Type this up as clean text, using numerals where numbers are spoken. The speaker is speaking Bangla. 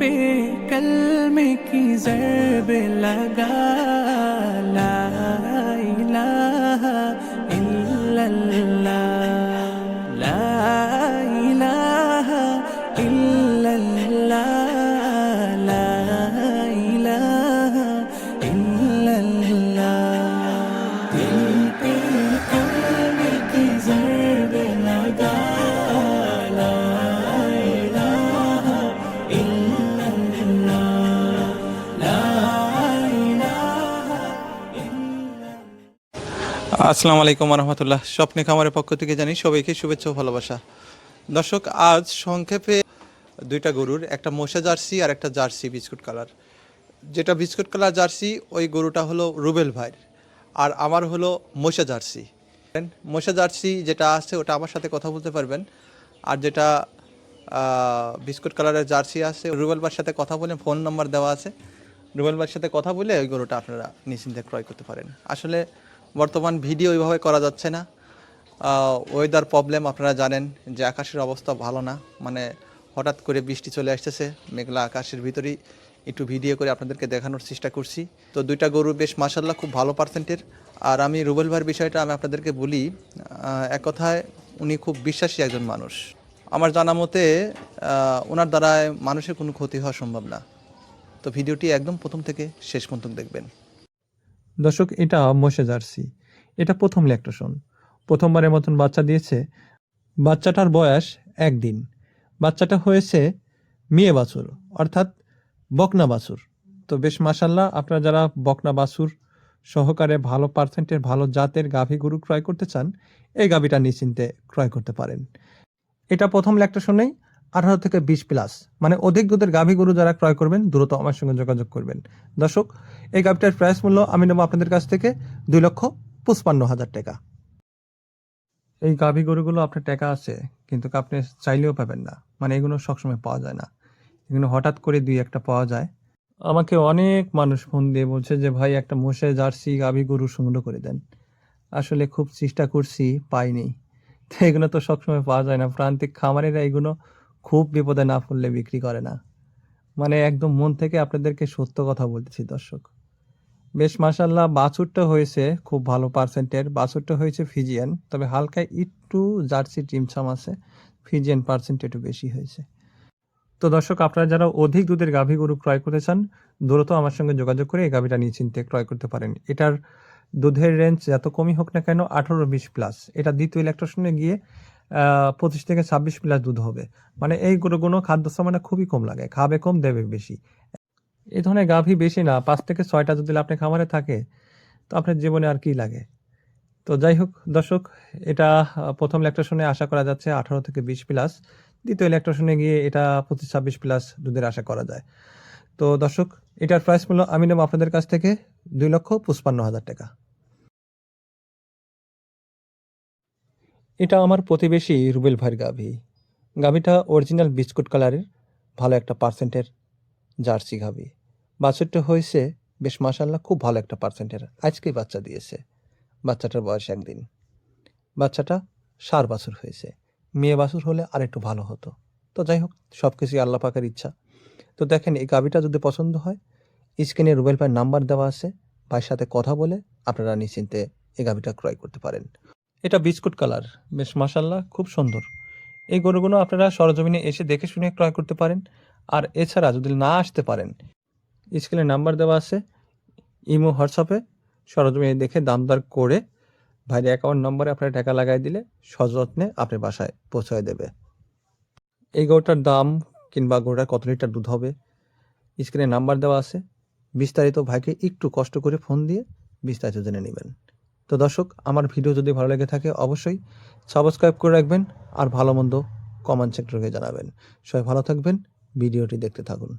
पे कलमे की ज़रब लगा, ला इलाहा इल्लल्लाह, ला इलाहा इल्लल्लाह, ला इलाहा इल्लल्लाह। दिल पे कलमे की ज़रब लगा, ला इलाहा इल्लल्लाह, ला इलाहा इल्लल्लाह। আসসালামু আলাইকুম রহমতুল্লাহ। স্বপ্নে খামারের পক্ষ থেকে জানি সবাইকে শুভেচ্ছা ও ভালোবাসা। দর্শক, আজ সংক্ষেপে দুইটা গরুর, একটা মোষা জার্সি আর একটা জার্সি বিস্কুট কালার। যেটা বিস্কুট কালার জার্সি ওই গরুটা হলো রুবেল ভাইয়ের, আর আমার হলো মোষা জার্সি। মোষা জার্সি যেটা আছে ওটা আমার সাথে কথা বলতে পারবেন, আর যেটা বিস্কুট কালারের জার্সি আছে রুবেল ভাইয়ের সাথে কথা বলে, ফোন নাম্বার দেওয়া আছে, রুবেল ভাইয়ের সাথে কথা বলে ওই গরুটা আপনারা নিশ্চিন্তে ক্রয় করতে পারেন। আসলে বর্তমান ভিডিও ওইভাবে করা যাচ্ছে না, ওয়েদার প্রবলেম, আপনারা জানেন যে আকাশের অবস্থা ভালো না, মানে হঠাৎ করে বৃষ্টি চলে আসতেছে, মেঘলা আকাশের ভিতরেই একটু ভিডিও করে আপনাদেরকে দেখানোর চেষ্টা করছি। তো দুইটা গরু বেশ মাশাআল্লাহ খুব ভালো পার্সেন্টের। আর আমি রুবেল ভাইয়ের বিষয়টা আমি আপনাদেরকে বলি, এক কথায় উনি খুব বিশ্বাসী একজন মানুষ। আমার জানা মতে ওনার দ্বারায় মানুষের কোনো ক্ষতি হওয়া সম্ভব না। তো ভিডিওটি একদম প্রথম থেকে শেষ পর্যন্ত দেখবেন। দর্শক, এটা মোষে জার্সি। এটা প্রথম ল্যাকটেশন, প্রথমবারের মতন বাচ্চা দিয়েছে। বাচ্চাটার বয়স 1 দিন। বাচ্চাটা হয়েছে মেয়ে বাছুর, অর্থাৎ বকনা বাছুর। তো বেশ মাশাল্লাহ, আপনারা যারা বকনা বাছুর সহকারে ভালো পার্সেন্টের ভালো জাতের গাভী গরু ক্রয় করতে চান, এই গাভীটা নিশ্চিন্তে ক্রয় করতে পারেন। এটা প্রথম ল্যাকটেশনেই 18 থেকে 20 প্লাস, মানে অধিক দুধের গাভী গরু যারা ক্রয় করবেন দ্রুত আমার সঙ্গে যোগাযোগ করবেন। দর্শক, এই গাভীটার প্রাইস মূল্য আমি নেব আপনাদের কাছ থেকে 2,55,000 টাকা। এই গাভী গরুগুলো আপনার টাকা আছে, কিন্তু আপনি চাইলেও পাবেন না, মানে এগুলো সবসময় পাওয়া যায় না, এগুলো হঠাৎ করে 2-1টা পাওয়া যায়। আমাকে অনেক মানুষ ফোন দিয়ে বলছে যে ভাই একটা মোষে জার্সি গাভী গরু সংগ্রহ করে দেন। আসলে খুব চেষ্টা করছি, পাইনি। তো এগুলো তো সবসময় পাওয়া যায় না, প্রান্তিক খামারিরা এগুলো খুব বিপদে না পড়লে বিক্রি করে না। মানে একদম মন থেকে আপনাদেরকে সত্য কথা বলতেছি দর্শক। বেশ মাশাল্লাহ, বাছুরটা হয়েছে খুব ভালো পার্সেন্টের। বাছুরটা হয়েছে ফিজিয়ান, তবে হালকা একটু জার্সি টিমছাম আছে, ফিজিয়ান পার্সেন্ট একটু বেশি হয়েছে। তো দর্শক, আপনারা যারা অধিক দুধের গাভী গরু ক্রয় করতে চান দ্রুত আমার সঙ্গে যোগাযোগ করে এই গাভীটা নিশ্চিন্তে ক্রয় করতে পারেন। এটার দুধের রেঞ্জ যত কমই হোক না কেন 18-20 প্লাস। এটা দ্বিতীয় ল্যাকটেশনে গিয়ে 25 থেকে 26 প্লাস দুধ হবে। মানে এই গরুগুলো খাদ্য সমানে খুবই কম লাগে, খাবে কম দেবে বেশি। এই ধরনের গাভী বেশি না, 5 থেকে 6টা যদি আপনি খামারে থাকে তো আপনার জীবনে আর কি লাগে। তো যাই হোক দর্শক, এটা প্রথম ল্যাকটেশনে আশা করা যাচ্ছে 18 থেকে 20 প্লাস, দ্বিতীয় ল্যাকটেশনে গিয়ে এটা 25-26 প্লাস দুধের আশা করা যায়। তো দর্শক, এটার প্রাইস মূল্য আমি নেব আপনাদের কাছ থেকে 2,55,000 টাকা। এটা আমার প্রতিবেশী রুবেল ভাইয়ের গাভী। গাভীটা অরিজিনাল বিস্কুট কালারের, ভালো একটা পার্সেন্টের জার্সি গাভী। বাছুরটা হয়েছে বেশ মাশাল্লাহ খুব ভালো একটা পার্সেন্টের, আজকেই বাচ্চা দিয়েছে। বাচ্চাটার বয়স 1 দিন। বাচ্চাটা ষাঁড় বাছুর হয়েছে, মেয়ে বাছুর হলে আর একটু ভালো হতো। তো যাই হোক, সব কিছুই আল্লাহ পাকের ইচ্ছা। তো দেখেন, এই গাভীটা যদি পছন্দ হয়, স্ক্রিনে রুবেল ভাইয়ের নাম্বার দেওয়া আছে, ভাইয়ের সাথে কথা বলে আপনারা নিশ্চিন্তে এই গাভীটা ক্রয় করতে পারেন। এটা বিস্কুট কালার, বেশ মাশাল্লাহ খুব সুন্দর। এই গরুগুলো আপনারা সরজমিনে এসে দেখে শুনে ক্রয় করতে পারেন। আর এছাড়া যদি না আসতে পারেন, স্ক্রিনে নাম্বার দেওয়া আছে, ইমো হোয়াটসঅ্যাপে সরজমিনে দেখে দামদার করে ভাইয়ের অ্যাকাউন্ট নম্বরে আপনার টাকা লাগাই দিলে সযত্নে আপনার বাসায় পৌঁছায় দেবে। এই গরুটার দাম কিংবা গরুটার কত লিটার দুধ হবে স্ক্রিনে নাম্বার দেওয়া আছে, বিস্তারিত ভাইকে একটু কষ্ট করে ফোন দিয়ে বিস্তারিত জেনে নেবেন। তো দর্শক, আমার ভিডিও যদি ভালো লেগে থাকে অবশ্যই সাবস্ক্রাইব করে রাখবেন, আর ভালো মন্দ কমেন্ট সেক্টরে জানাবেন। সবাই ভালো থাকবেন, ভিডিওটি দেখতে থাকুন।